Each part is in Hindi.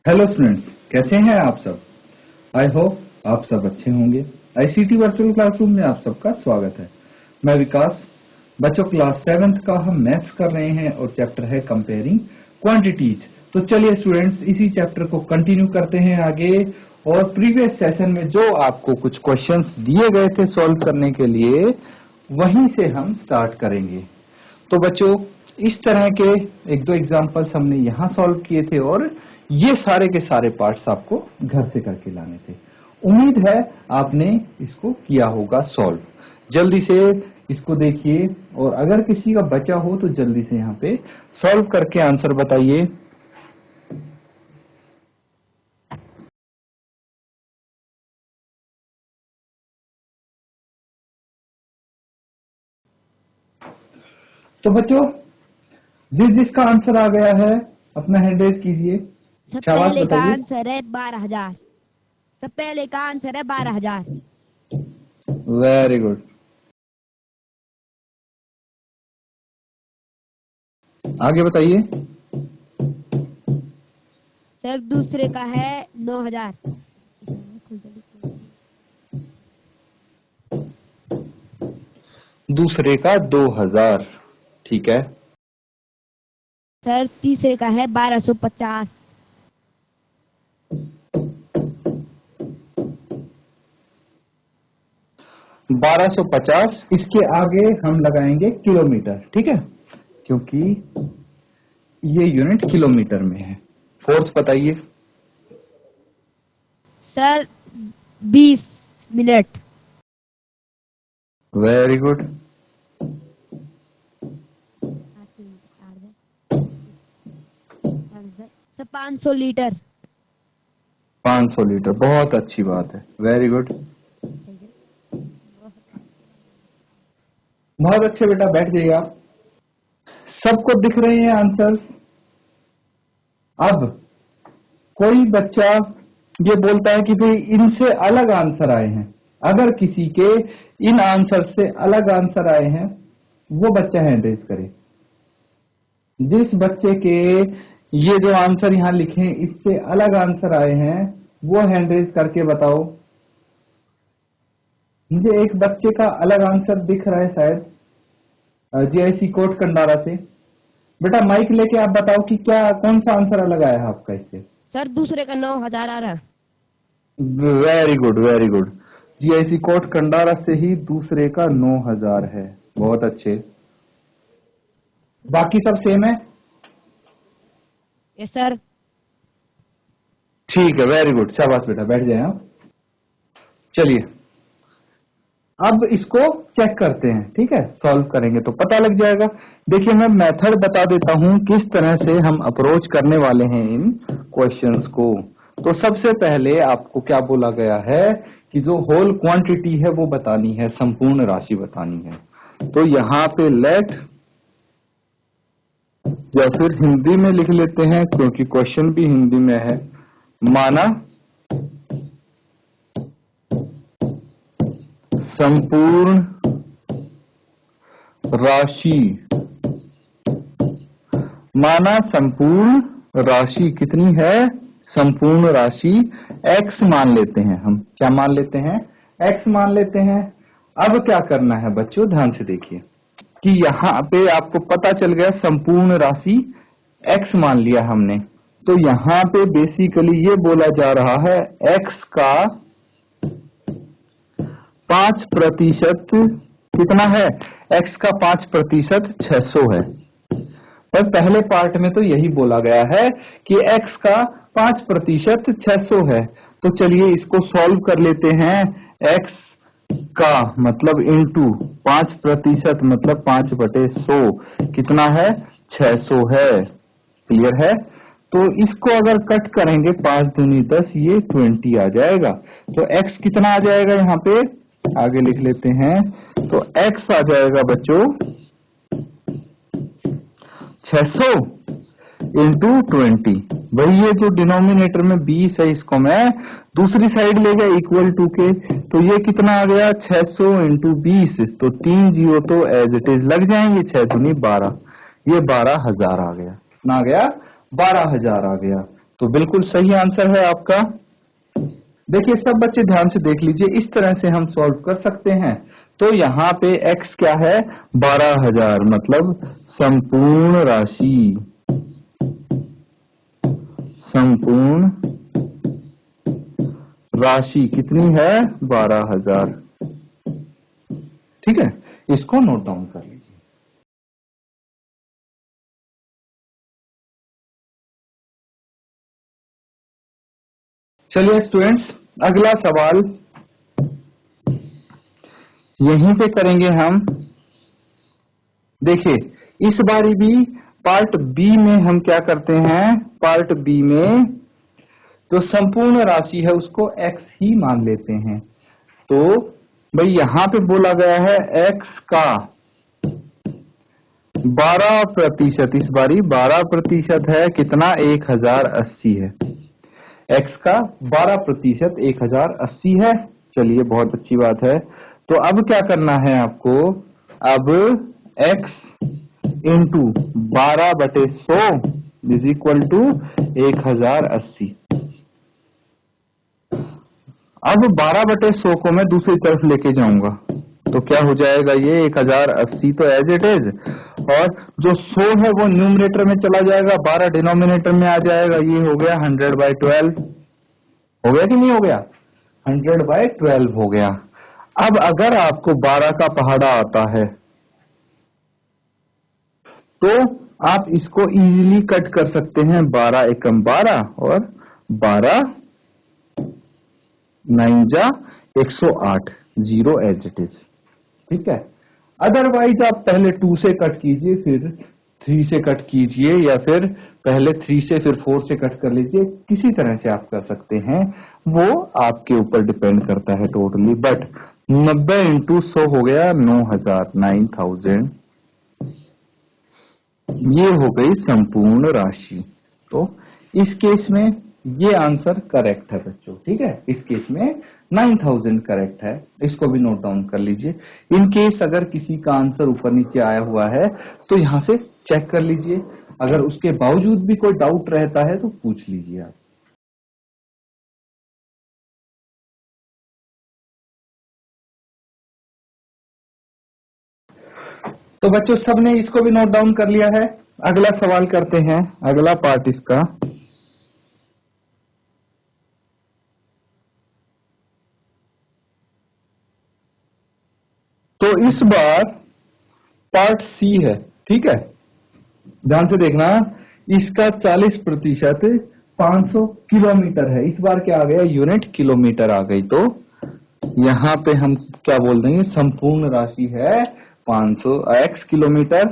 हेलो स्टूडेंट्स, कैसे हैं आप सब। आई होप आप सब अच्छे होंगे। आईसीटी वर्चुअल क्लासरूम में आप सबका स्वागत है। मैं विकास। बच्चों, क्लास 7th का हम मैथ्स कर रहे हैं और चैप्टर है कंपेयरिंग क्वांटिटीज। तो चलिए स्टूडेंट्स, इसी चैप्टर को कंटिन्यू करते हैं आगे। और प्रीवियस सेशन में जो आपको कुछ क्वेश्चंस दिए गए थे सॉल्व करने के लिए, वहीं से हम स्टार्ट करेंगे। तो बच्चों, इस तरह के एक दो एग्जांपल्स हमने यहाँ सॉल्व किए थे और ये सारे के सारे पार्ट्स आपको घर से करके लाने थे। उम्मीद है आपने इसको किया होगा सॉल्व। जल्दी से इसको देखिए और अगर किसी का बचा हो तो जल्दी से यहाँ पे सॉल्व करके आंसर बताइए। तो बच्चों, जिसका आंसर आ गया है अपना हैंड रेज कीजिए। सब पहले का आंसर है 12,000। सब पहले का आंसर है 12,000। Very good. आगे बताइए। सर दूसरे का है 9,000। दूसरे का 2,000। ठीक है। सर तीसरे का है 1250। 1250। इसके आगे हम लगाएंगे किलोमीटर, ठीक है, क्योंकि ये यूनिट किलोमीटर में है। फोर्थ बताइए। Sir 20 minute. Very good. Sir 500 litre. 500 litre, बहुत अच्छी बात है। वेरी गुड, बहुत अच्छे बेटा, बैठ जाइए आप। सबको दिख रहे हैं आंसर। अब कोई बच्चा ये बोलता है कि भाई इनसे अलग आंसर आए हैं। अगर किसी के इन आंसर से अलग आंसर आए हैं, वो बच्चा हैंड रेज करे। जिस बच्चे के ये जो आंसर यहाँ लिखे हैं इससे अलग आंसर आए हैं, वो हैंड रेज करके बताओ। मुझे एक बच्चे का अलग आंसर दिख रहा है शायद, जीआईसी कोट कंडारा से। बेटा माइक लेके आप बताओ कि क्या कौन सा आंसर अलग आया है आपका इससे। सर दूसरे का 9,000 आ रहा। Very good, very good. GIC Kot Kandara से ही दूसरे का 9,000 है। बहुत अच्छे। बाकी सब सेम है। Yes sir. ठीक है, वेरी गुड, शाबाश बेटा, बैठ जाए आप। चलिए अब इसको चेक करते हैं, ठीक है, सॉल्व करेंगे तो पता लग जाएगा। देखिए मैं मेथड बता देता हूं किस तरह से हम अप्रोच करने वाले हैं इन क्वेश्चंस को। तो सबसे पहले आपको क्या बोला गया है कि जो होल क्वांटिटी है वो बतानी है, संपूर्ण राशि बतानी है। तो यहाँ पे लेट, या फिर हिंदी में लिख लेते हैं क्योंकि क्वेश्चन भी हिंदी में है, माना संपूर्ण राशि। माना संपूर्ण राशि कितनी है, संपूर्ण राशि x मान लेते हैं हम। क्या मान लेते हैं, x मान लेते हैं। अब क्या करना है बच्चों, ध्यान से देखिए कि यहाँ पे आपको पता चल गया संपूर्ण राशि x मान लिया हमने। तो यहाँ पे बेसिकली ये बोला जा रहा है x का 5% कितना है, x का 5% 600 है। पर पहले पार्ट में तो यही बोला गया है कि x का 5% 600 है। तो चलिए इसको सॉल्व कर लेते हैं। x का मतलब इंटू 5% मतलब 5/100 कितना है, 600 है। क्लियर है। तो इसको अगर कट करेंगे 5 दूनी 10, ये 20 आ जाएगा। तो x कितना आ जाएगा, यहाँ पे आगे लिख लेते हैं। तो x आ जाएगा बच्चों 600 इंटू 20। वही ये जो डिनोमिनेटर में 20 है, इसको मैं दूसरी साइड ले गया इक्वल टू के। तो ये कितना आ गया, 600 इंटू 20। तो 3 जीरो तो एज इट इज लग जाएंगे, 6 दूनी 12, ये 12,000 आ गया। कितना आ गया, 12,000 आ गया। तो बिल्कुल सही आंसर है आपका। देखिए सब बच्चे ध्यान से देख लीजिए, इस तरह से हम सॉल्व कर सकते हैं। तो यहाँ पे x क्या है 12,000, मतलब संपूर्ण राशि कितनी है 12,000। ठीक है, इसको नोट डाउन कर लीजिए। चलिए स्टूडेंट्स, अगला सवाल यहीं पे करेंगे हम। देखिए इस बारी भी पार्ट बी में हम क्या करते हैं, पार्ट बी में जो संपूर्ण राशि है उसको x ही मान लेते हैं। तो भाई यहां पे बोला गया है x का 12%, इस बारी 12% है, कितना 1080 है। x का 12% 1080 है। चलिए बहुत अच्छी बात है। तो अब क्या करना है आपको, अब x into 12/100 is equal to 1080। अब 12/100 को मैं दूसरी तरफ लेके जाऊंगा तो क्या हो जाएगा, ये 1080 तो एज इट इज, और जो 100 है वो न्यूमरेटर में चला जाएगा, 12 डिनोमिनेटर में आ जाएगा। ये हो गया 100/12। हो गया कि नहीं हो गया, 100/12 हो गया। अब अगर आपको 12 का पहाड़ा आता है तो आप इसको इजीली कट कर सकते हैं, 12 एकम 12 और 12 9 जा 108, 0 एज इट इज। ठीक है, अदरवाइज आप पहले 2 से कट कीजिए, फिर 3 से कट कीजिए, या फिर पहले 3 से फिर 4 से कट कर लीजिए, किसी तरह से आप कर सकते हैं, वो आपके ऊपर डिपेंड करता है टोटली। बट 90 इंटू 100 हो गया 9,000, 9,000। ये हो गई संपूर्ण राशि। तो इस केस में ये आंसर करेक्ट है बच्चों। ठीक है, इस केस में 9,000 करेक्ट है, इसको भी नोट डाउन कर लीजिए। इन केस अगर किसी का आंसर ऊपर नीचे आया हुआ है तो यहां से चेक कर लीजिए, अगर उसके बावजूद भी कोई डाउट रहता है तो पूछ लीजिए आप। तो बच्चों सबने इसको भी नोट डाउन कर लिया है। अगला सवाल करते हैं, अगला पार्ट इसका। तो इस बार पार्ट सी है। ठीक है, ध्यान से देखना, इसका 40% 500 किलोमीटर है। इस बार क्या आ गया, यूनिट किलोमीटर आ गई। तो यहां पे हम क्या बोल देंगे, संपूर्ण राशि है 500 x किलोमीटर।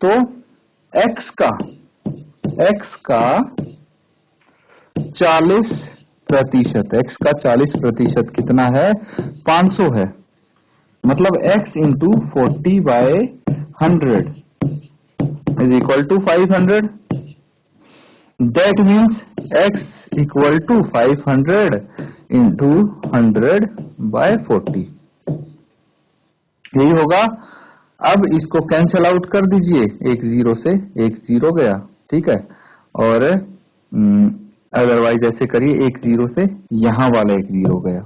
तो x का 40%, x का 40% कितना है 500 है, मतलब x into 40/100 is equal to 500. That means x equal to 500 into 100/40, यही होगा। अब इसको कैंसिल आउट कर दीजिए, एक 0 से एक 0 गया। ठीक है, और अदरवाइज ऐसे करिए, एक 0 से यहां वाला एक 0 गया।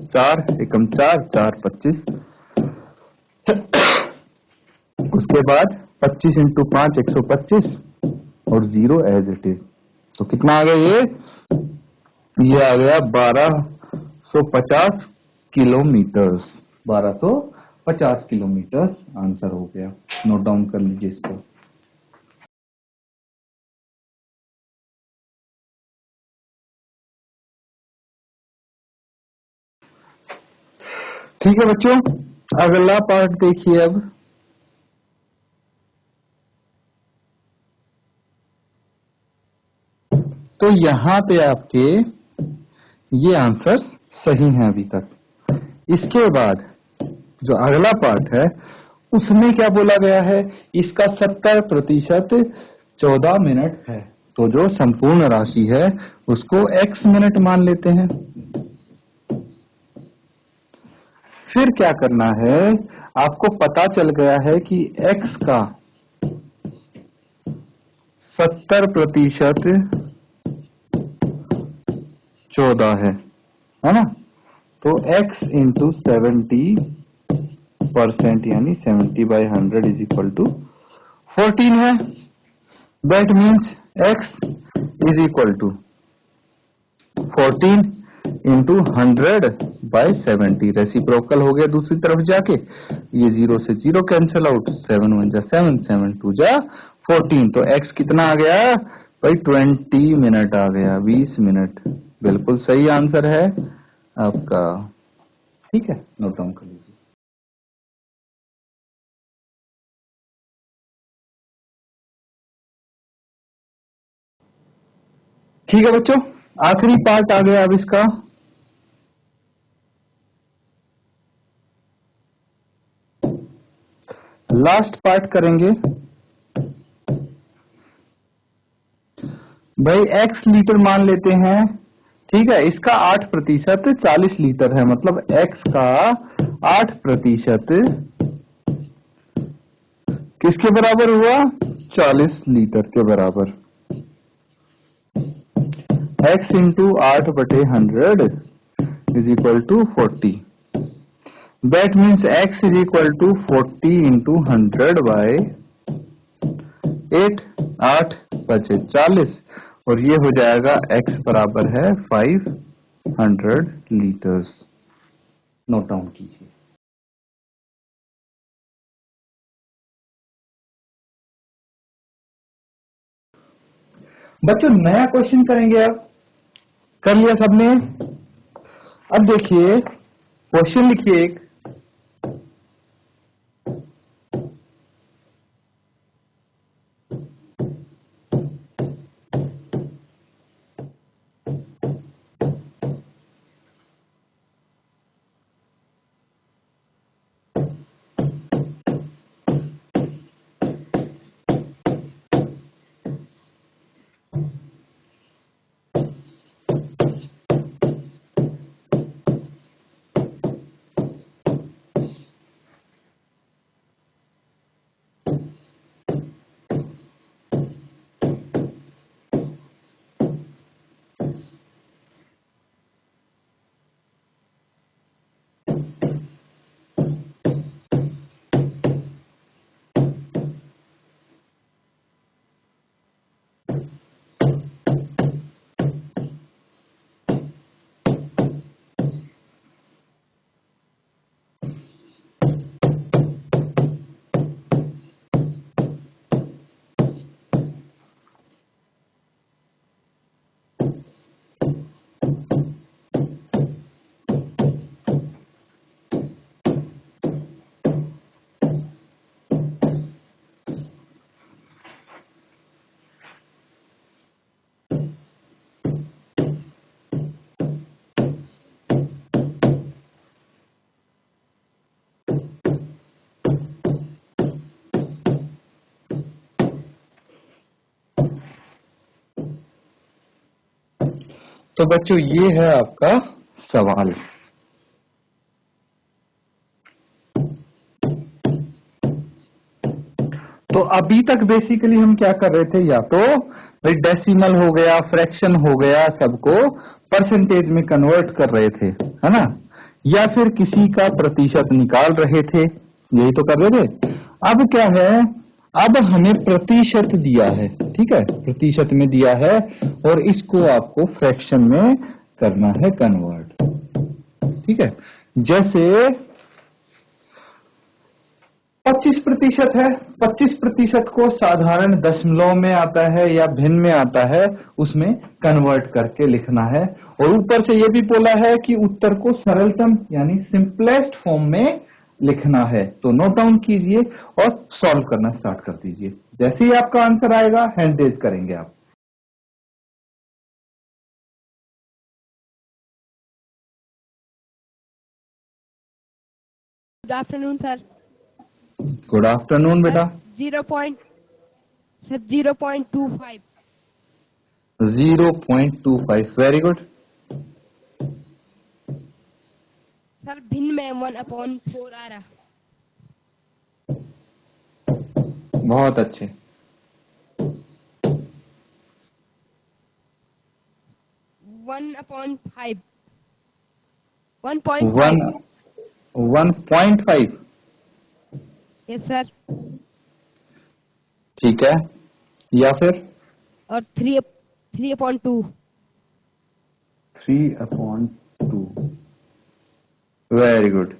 4 एकम 4, 4 25, उसके बाद 25 इंटू 5 125 और 0 एज इट इज। तो कितना आ गया, ये आ गया 1250 किलोमीटर्स। 1250 किलोमीटर आंसर हो गया। नोट डाउन कर लीजिए इसको। ठीक है बच्चों, अगला पार्ट देखिए अब। तो यहां पे आपके ये आंसर्स सही हैं अभी तक। इसके बाद जो अगला पार्ट है उसमें क्या बोला गया है, इसका 70% 14 मिनट है। तो जो संपूर्ण राशि है उसको x मिनट मान लेते हैं। फिर क्या करना है, आपको पता चल गया है कि x का 70% 14 है ना। तो x इंटू 70% यानी 70/100 इज इक्वल टू 14 है। That means x is equal to 14 into 100/70। Reciprocal हो गया दूसरी तरफ जाके, ये 0 से 0 कैंसिल आउट, 7 1 जा 7, 7 2 जा 14। तो x कितना आ गया भाई? 20 मिनट आ गया, 20 मिनट। बिल्कुल सही आंसर है आपका। ठीक है, नोट डाउन कर लीजिए। ठीक है बच्चों, आखिरी पार्ट आ गया अब इसका। लास्ट पार्ट करेंगे भाई। x लीटर मान लेते हैं, ठीक है। इसका 8% 40 लीटर है, मतलब x का 8% किसके बराबर हुआ? 40 लीटर के बराबर। x into 8/100 is equal to 40। That means x is equal to 40 into 100/8। 8 बचे 40, और ये हो जाएगा x बराबर है 500 लीटर्स। नोट डाउन कीजिए। बच्चों नया क्वेश्चन करेंगे अब। कर लिया सबने? अब देखिए क्वेश्चन लिखिए एक। तो बच्चों ये है आपका सवाल। तो अभी तक बेसिकली हम क्या कर रहे थे? या तो भाई डेसिमल हो गया, फ्रैक्शन हो गया, सबको परसेंटेज में कन्वर्ट कर रहे थे, है ना, या फिर किसी का प्रतिशत निकाल रहे थे, यही तो कर रहे थे। अब क्या है? अब हमें प्रतिशत दिया है, ठीक है, प्रतिशत में दिया है, और इसको आपको फ्रैक्शन में करना है कन्वर्ट, ठीक है। जैसे 25% है, 25% को साधारण दशमलव में आता है या भिन्न में आता है, उसमें कन्वर्ट करके लिखना है। और ऊपर से ये भी बोला है कि उत्तर को सरलतम यानी सिंपलेस्ट फॉर्म में लिखना है। तो नोट डाउन कीजिए और सॉल्व करना स्टार्ट कर दीजिए। जैसे ही आपका आंसर आएगा हैंड रेज करेंगे आप। Good afternoon sir. Good afternoon बेटा। 0.25। 0.25, वेरी गुड। सर भिन्न में 1/4 आ रहा। बहुत अच्छे। 1/5 1.5 यस सर, ठीक है, या फिर और 3/2 3/2। Very good.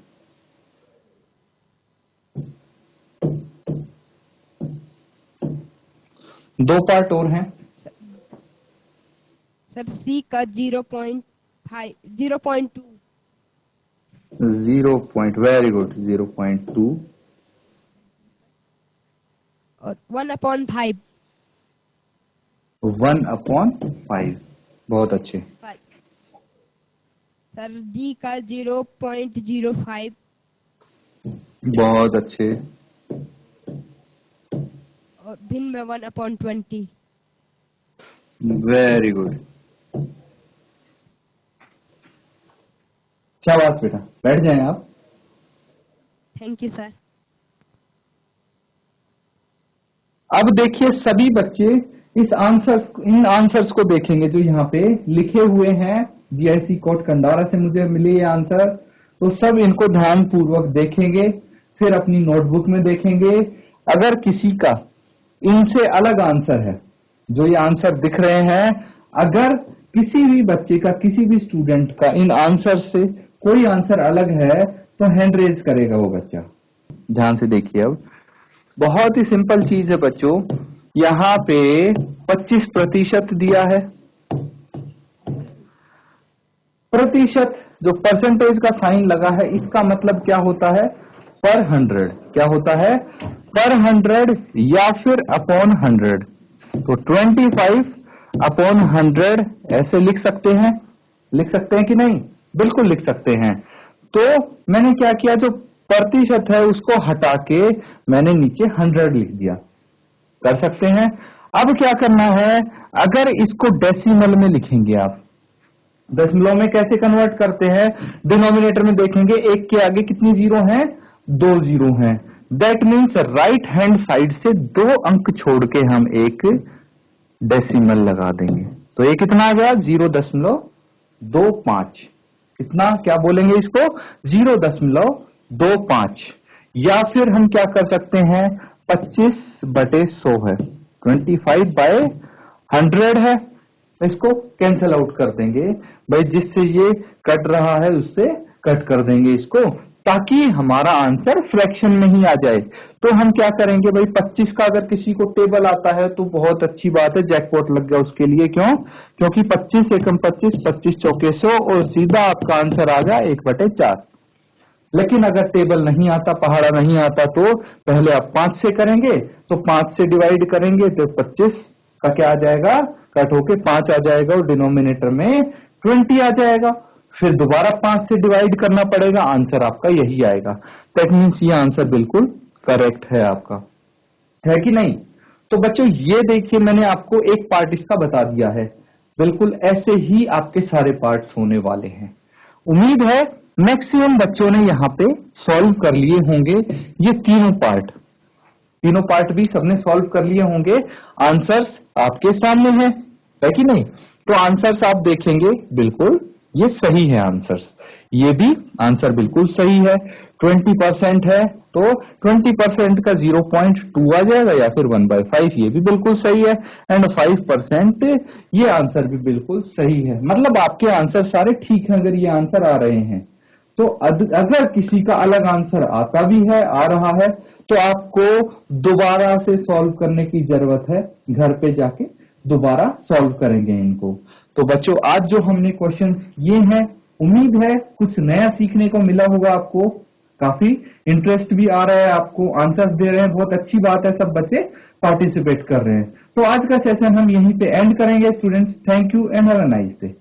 दो पार्ट और हैं सर। सी का 0.2 वेरी गुड 0.2 और 1/5 1/5। बहुत अच्छे। सर डी का 0.05 बहुत अच्छे। और भिन्न में 1/20। Very good. शाबाश बेटा, बैठ जाएं आप। Thank you sir. अब देखिए सभी बच्चे इन आंसर्स को देखेंगे जो यहाँ पे लिखे हुए हैं। जीआईसी कोट कंडारा से मुझे मिले ये आंसर, तो सब इनको ध्यान पूर्वक देखेंगे, फिर अपनी नोटबुक में देखेंगे। अगर किसी का इनसे अलग आंसर है, जो ये आंसर दिख रहे हैं, अगर किसी भी बच्चे का, किसी भी स्टूडेंट का इन आंसर से कोई आंसर अलग है तो हैंड रेज करेगा वो बच्चा। ध्यान से देखिए। अब बहुत ही सिंपल चीज है बच्चों, यहाँ पे 25% दिया है। प्रतिशत जो परसेंटेज का साइन लगा है, इसका मतलब क्या होता है? पर 100। क्या होता है? पर 100 या फिर अपॉन 100। तो 25/100 ऐसे लिख सकते हैं। लिख सकते हैं कि नहीं? बिल्कुल लिख सकते हैं। तो मैंने क्या किया, जो प्रतिशत है उसको हटा के मैंने नीचे 100 लिख दिया। कर सकते हैं। अब क्या करना है, अगर इसको डेसिमल में लिखेंगे आप, दशमलव में कैसे कन्वर्ट करते हैं? डिनोमिनेटर में देखेंगे, एक के आगे कितनी जीरो हैं? 2 जीरो हैं। That means right hand side से 2 अंक छोड़ के हम एक डेसिमल लगा देंगे। तो ये कितना आ गया? 0.25। कितना, क्या बोलेंगे इसको? 0.25। या फिर हम क्या कर सकते हैं, 25/100 है, 25/100 है। इसको कैंसल आउट कर देंगे भाई, जिससे ये कट रहा है उससे कट कर देंगे इसको, ताकि हमारा आंसर फ्रैक्शन में ही आ जाए। तो हम क्या करेंगे भाई, 25 का अगर किसी को टेबल आता है तो बहुत अच्छी बात है, जैकपॉट लग गया उसके लिए। क्यों? क्योंकि 25 एकम 25, 25 चौके 100 और सीधा आपका आंसर आ गया 1/4। लेकिन अगर टेबल नहीं आता, पहाड़ा नहीं आता, तो पहले आप 5 से करेंगे, तो 5 से डिवाइड करेंगे तो 25 का क्या आ जाएगा? कट होके 5 आ जाएगा और डिनोमिनेटर में 20 आ जाएगा। फिर दोबारा 5 से डिवाइड करना पड़ेगा, आंसर आपका यही आएगा। दैट मीन्स ये आंसर बिल्कुल करेक्ट है आपका, है कि नहीं? तो बच्चों ये देखिए, मैंने आपको एक पार्ट इसका बता दिया है। बिल्कुल ऐसे ही आपके सारे पार्ट्स होने वाले हैं। उम्मीद है मैक्सिमम बच्चों ने यहाँ पे सॉल्व कर लिए होंगे ये तीनों पार्ट भी सबने सॉल्व कर लिए होंगे। आंसर्स आपके सामने है कि नहीं? तो आंसर्स आप देखेंगे, बिल्कुल ये सही है आंसर्स। ये भी आंसर बिल्कुल सही है। 20% है तो 20% का 0.2 आ जाएगा, या फिर 1/5, ये भी बिल्कुल सही है। एंड 5% ये आंसर भी बिल्कुल सही है। मतलब आपके आंसर सारे ठीक हैं अगर ये आंसर आ रहे हैं। तो अगर किसी का अलग आंसर आता भी है, आ रहा है, तो आपको दोबारा से सॉल्व करने की जरूरत है। घर पे जाके दोबारा सॉल्व करेंगे इनको। तो बच्चों आज जो हमने क्वेश्चन किए हैं, उम्मीद है कुछ नया सीखने को मिला होगा आपको। काफी इंटरेस्ट भी आ रहा है आपको, आंसर्स दे रहे हैं, बहुत अच्छी बात है, सब बच्चे पार्टिसिपेट कर रहे हैं। तो आज का सेशन हम यहीं पे एंड करेंगे students. Thank you and have a nice day.